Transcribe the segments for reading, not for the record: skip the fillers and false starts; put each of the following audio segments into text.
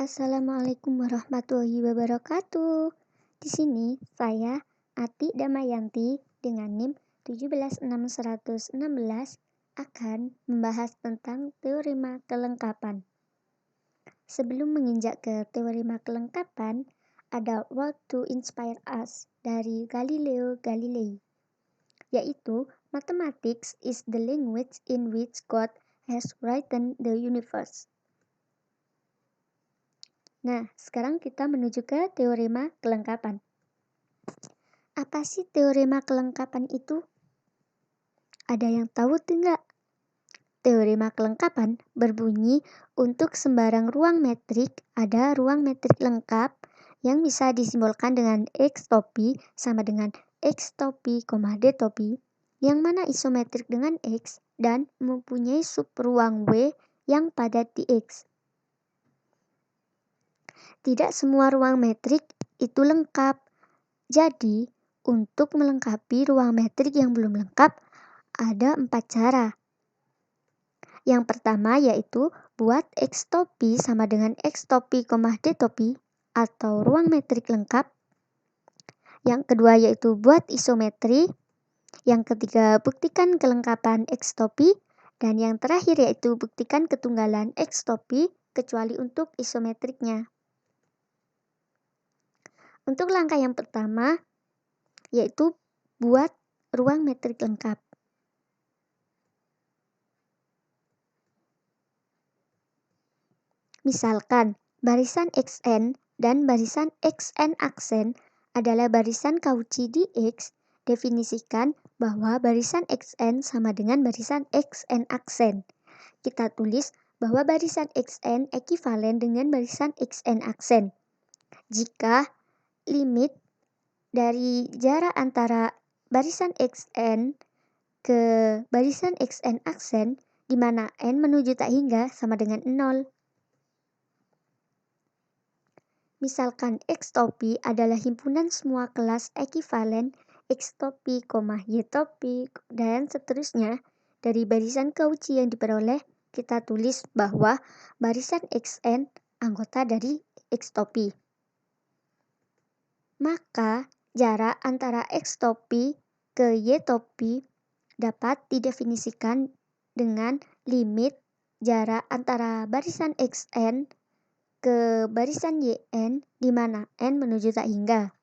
Assalamualaikum warahmatullahi wabarakatuh. Di sini saya Ati Damayanti dengan NIM 176116 akan membahas tentang teorema kelengkapan. Sebelum menginjak ke teorema kelengkapan, ada What to Inspire Us dari Galileo Galilei, yaitu Mathematics is the language in which God has written the universe. Nah, sekarang kita menuju ke teorema kelengkapan. Apa sih teorema kelengkapan itu? Ada yang tahu tidak? Teorema kelengkapan berbunyi untuk sembarang ruang metrik ada ruang metrik lengkap yang bisa disimbolkan dengan X topi sama dengan X topi, D topi, yang mana isometrik dengan X dan mempunyai subruang W yang padat di X. Tidak semua ruang metrik itu lengkap. Jadi, untuk melengkapi ruang metrik yang belum lengkap, ada 4 cara. Yang pertama yaitu buat X topi sama dengan X topi, D topi atau ruang metrik lengkap. Yang kedua yaitu buat isometri. Yang ketiga, buktikan kelengkapan X topi. Dan yang terakhir yaitu buktikan ketunggalan X topi kecuali untuk isometriknya. Untuk langkah yang pertama, yaitu buat ruang metrik lengkap. Misalkan, barisan XN dan barisan XN aksen adalah barisan Cauchy di X, definisikan bahwa barisan XN sama dengan barisan XN aksen. Kita tulis bahwa barisan XN ekivalen dengan barisan XN aksen. Jika limit dari jarak antara barisan XN ke barisan XN aksen di mana N menuju tak hingga sama dengan 0. Misalkan X topi adalah himpunan semua kelas ekivalen X topi, Y topi, dan seterusnya dari barisan Cauchy yang diperoleh, kita tulis bahwa barisan XN anggota dari X topi. Maka jarak antara X topi ke Y topi dapat didefinisikan dengan limit jarak antara barisan XN ke barisan YN di mana N menuju tak hingga.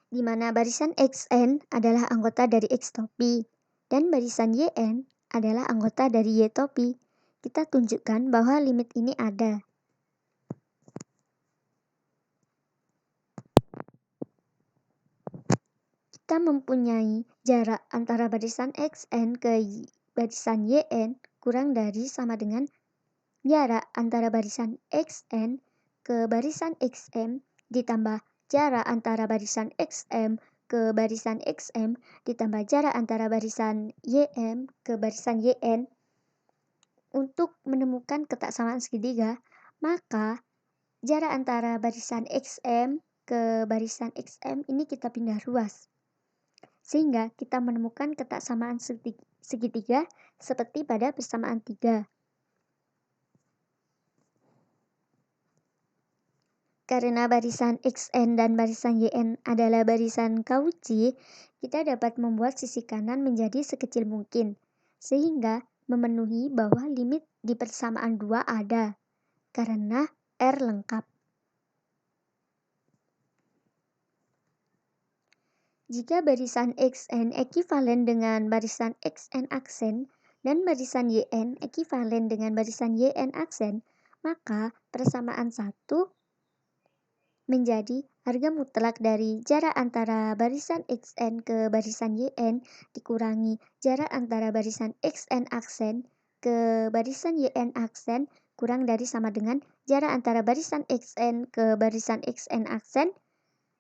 Di mana barisan XN adalah anggota dari X topi dan barisan YN adalah anggota dari Y topi. Kita tunjukkan bahwa limit ini ada. Kita mempunyai jarak antara barisan XN ke barisan YN kurang dari sama dengan jarak antara barisan XN ke barisan XM ditambah jarak antara barisan XM ke barisan XM ditambah jarak antara barisan YM ke barisan YN. Untuk menemukan ketaksamaan segitiga, maka jarak antara barisan XM ke barisan XM ini kita pindah ruas. Sehingga kita menemukan ketaksamaan segitiga seperti pada persamaan 3. Karena barisan XN dan barisan YN adalah barisan Cauchy, kita dapat membuat sisi kanan menjadi sekecil mungkin, sehingga memenuhi bahwa limit di persamaan 2 ada, karena R lengkap. Jika barisan XN ekivalen dengan barisan XN aksen dan barisan YN ekivalen dengan barisan YN aksen, maka persamaan 1 menjadi harga mutlak dari jarak antara barisan XN ke barisan YN dikurangi jarak antara barisan XN aksen ke barisan YN aksen kurang dari sama dengan jarak antara barisan XN ke barisan XN aksen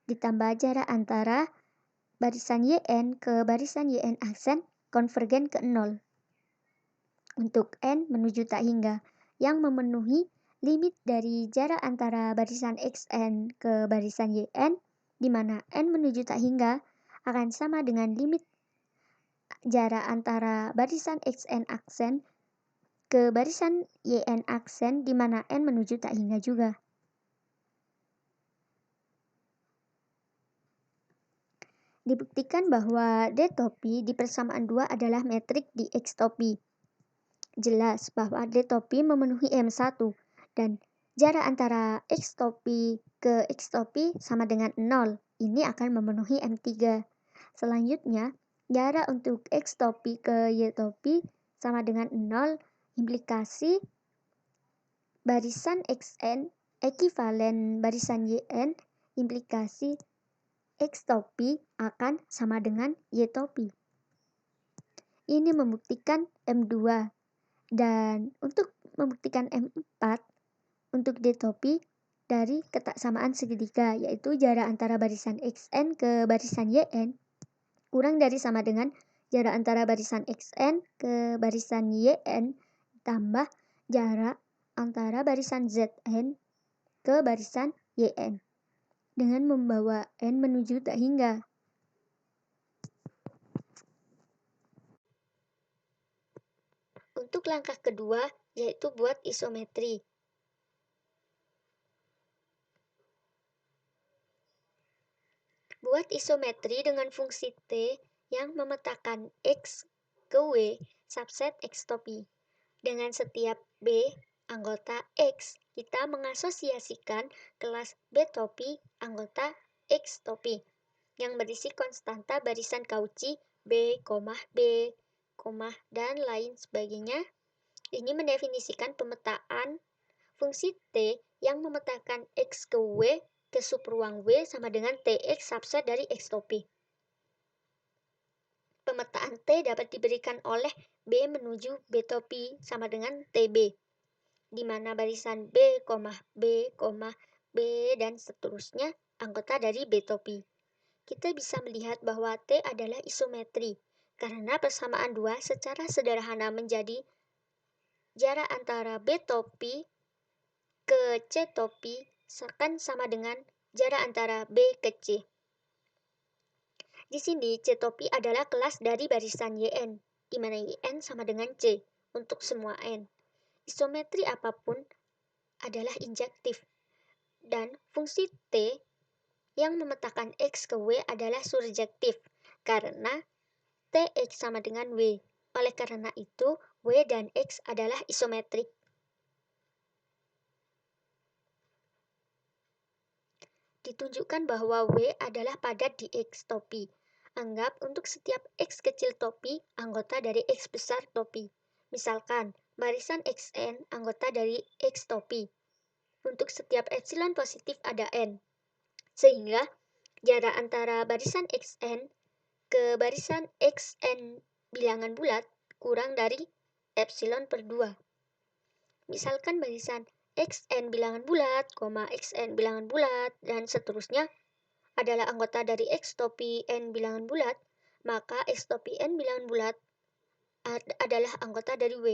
ditambah jarak antara barisan YN ke barisan YN aksen konvergen ke 0. Untuk N menuju tak hingga yang memenuhi limit dari jarak antara barisan XN ke barisan YN di mana N menuju tak hingga akan sama dengan limit jarak antara barisan XN aksen ke barisan YN aksen di mana N menuju tak hingga juga. Dibuktikan bahwa D topi di persamaan 2 adalah metrik di X topi. Jelas bahwa D topi memenuhi M1 dan jarak antara X topi ke X topi sama dengan 0. Ini akan memenuhi M3. Selanjutnya, jarak untuk X topi ke Y topi sama dengan 0, implikasi barisan XN ekivalen barisan YN, implikasi X topi akan sama dengan Y topi. Ini membuktikan M2. Dan untuk membuktikan M4, untuk D topi dari ketaksamaan segitiga, yaitu jarak antara barisan XN ke barisan YN kurang dari sama dengan jarak antara barisan XN ke barisan YN tambah jarak antara barisan ZN ke barisan YN dengan membawa N menuju tak hingga. Untuk langkah kedua yaitu buat isometri. Buat isometri dengan fungsi T yang memetakan X ke W subset X topi. Dengan setiap B anggota X, kita mengasosiasikan kelas B topi anggota X topi yang berisi konstanta barisan Cauchy B, B, dan lain sebagainya. Ini mendefinisikan pemetaan fungsi T yang memetakan X ke W ke subruang W sama dengan TX subset dari X topi. Pemetaan T dapat diberikan oleh B menuju B topi sama dengan TB, di mana barisan B, B, dan seterusnya anggota dari B topi. Kita bisa melihat bahwa T adalah isometri, karena persamaan 2 secara sederhana menjadi jarak antara B topi ke C topi akan sama dengan jarak antara B ke C. Di sini C topi adalah kelas dari barisan YN, di mana YN sama dengan C untuk semua N. Isometri apapun adalah injektif, dan fungsi T yang memetakan X ke W adalah surjektif, karena TX sama dengan W. Oleh karena itu, W dan X adalah isometrik. Ditunjukkan bahwa W adalah padat di X topi. Anggap untuk setiap X kecil topi anggota dari X besar topi. Misalkan, barisan XN anggota dari X topi. Untuk setiap epsilon positif ada N. Sehingga jarak antara barisan XN ke barisan XN bilangan bulat kurang dari epsilon per 2. Misalkan barisan XN bilangan bulat, XN bilangan bulat, dan seterusnya adalah anggota dari X topi N bilangan bulat, maka X topi N bilangan bulat adalah anggota dari W.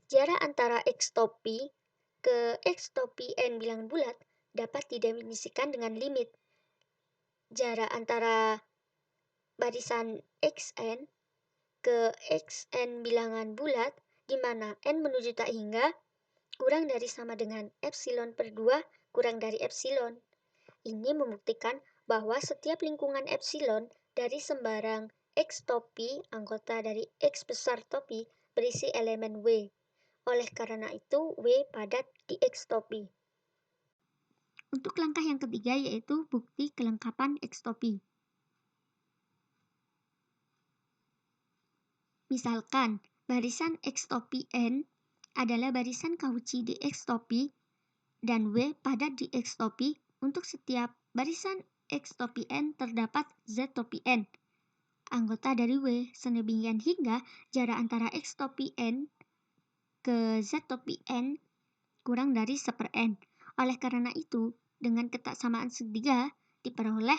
Jarak antara X topi ke X topi N bilangan bulat dapat didefinisikan dengan limit jarak antara barisan XN ke XN bilangan bulat di mana N menuju tak hingga kurang dari sama dengan epsilon per 2 kurang dari epsilon. Ini membuktikan bahwa setiap lingkungan epsilon dari sembarang X topi anggota dari X besar topi berisi elemen W. Oleh karena itu, W padat di X topi. Untuk langkah yang ketiga yaitu bukti kelengkapan X topi. Misalkan, barisan X topi N adalah barisan Cauchy di X topi dan W padat di X topi. Untuk setiap barisan X topi N terdapat Z topi N, anggota dari W, sedemikian hingga jarak antara X topi N ke Z topi N kurang dari 1/N. Oleh karena itu, dengan ketaksamaan segitiga diperoleh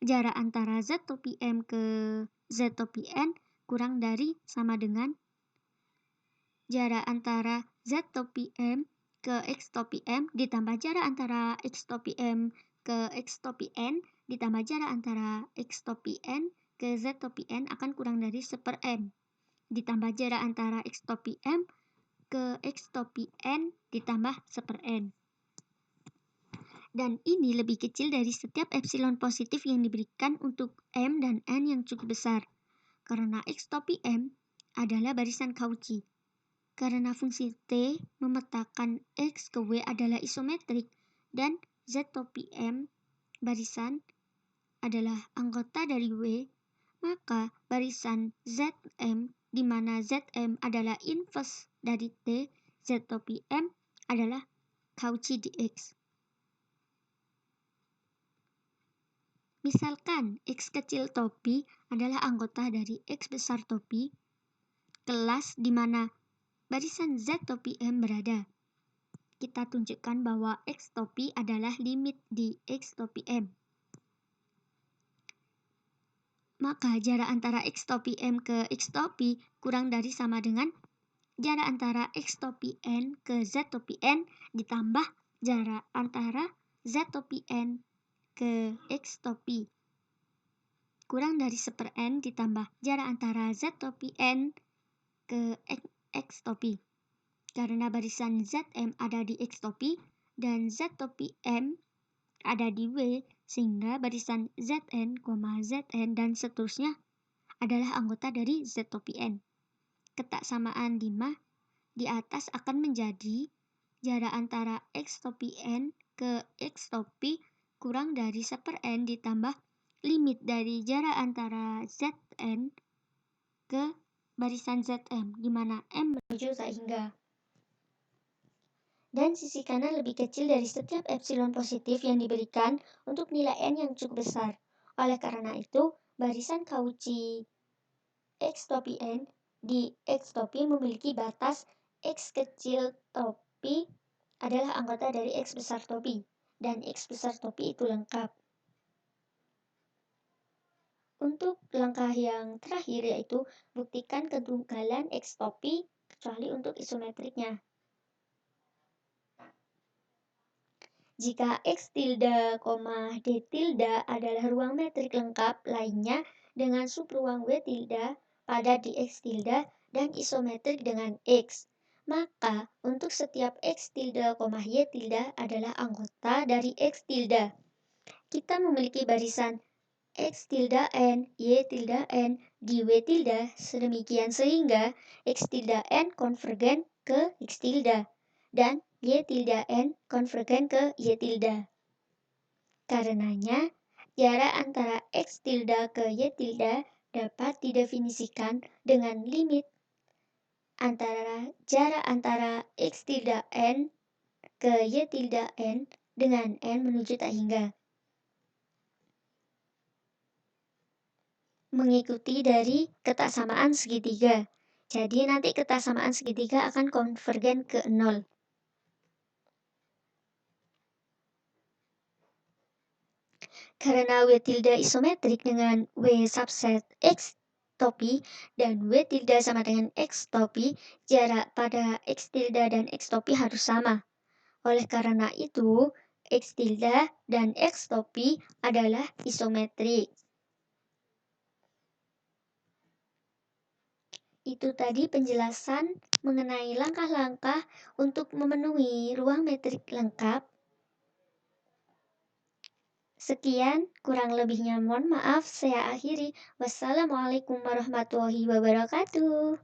jarak antara Z topi M ke Z topi N kurang dari sama dengan jarak antara Z topi M ke X topi M ditambah jarak antara X topi M ke X topi N ditambah jarak antara X topi N ke Z topi N akan kurang dari 1/N. ditambah jarak antara X topi M ke X topi N ditambah 1/N. Dan ini lebih kecil dari setiap epsilon positif yang diberikan untuk M dan N yang cukup besar. Karena X topi M adalah barisan Cauchy. Karena fungsi T memetakan X ke W adalah isometrik dan Z topi M barisan adalah anggota dari W, maka barisan Zm di mana Zm adalah inverse dari T, Z topi M adalah Cauchy dx. Misalkan X kecil topi adalah anggota dari X besar topi, kelas di mana barisan Z topi M berada. Kita tunjukkan bahwa X topi adalah limit di X topi M. Maka jarak antara X topi M ke X topi kurang dari sama dengan jarak antara X topi N ke Z topi N ditambah jarak antara Z topi N ke X topi kurang dari 1/N ditambah jarak antara Z topi N ke X topi. Karena barisan Zm ada di X topi dan Z topi M ada di W, sehingga barisan Zn, Zn dan seterusnya adalah anggota dari Z topi N. Ketaksamaan 5 di atas akan menjadi jarak antara X topi N ke X topi kurang dari 1/N ditambah limit dari jarak antara Zn ke barisan Zm, di mana M menuju tak hingga. Dan sisi kanan lebih kecil dari setiap epsilon positif yang diberikan untuk nilai N yang cukup besar. Oleh karena itu, barisan Cauchy X topi N di X topi memiliki batas X kecil topi adalah anggota dari X besar topi, dan X besar topi itu lengkap. Untuk langkah yang terakhir yaitu buktikan ketunggalan X topi kecuali untuk isometriknya. Jika X tilde, D tilde adalah ruang metrik lengkap lainnya dengan subruang W tilde pada di X tilde dan isometrik dengan X, maka untuk setiap X tilde, Y tilde adalah anggota dari X tilde. Kita memiliki barisan X tilde N, Y tilde N, di W tilde sedemikian sehingga X tilde N konvergen ke X tilde dan Y tilde N konvergen ke Y tilde. Karenanya, jarak antara X tilde ke Y tilde dapat didefinisikan dengan limit antara jarak antara X tilde N ke Y tilde N dengan N menuju tak hingga. Mengikuti dari ketaksamaan segitiga. Jadi nanti ketaksamaan segitiga akan konvergen ke 0. Karena W tilde isometrik dengan W subset X topi dan W tilde sama dengan X topi, jarak pada X tilde dan X topi harus sama. Oleh karena itu, X tilde dan X topi adalah isometrik. Itu tadi penjelasan mengenai langkah-langkah untuk memenuhi ruang metrik lengkap. Sekian, kurang lebihnya mohon maaf, saya akhiri. Wassalamualaikum warahmatullahi wabarakatuh.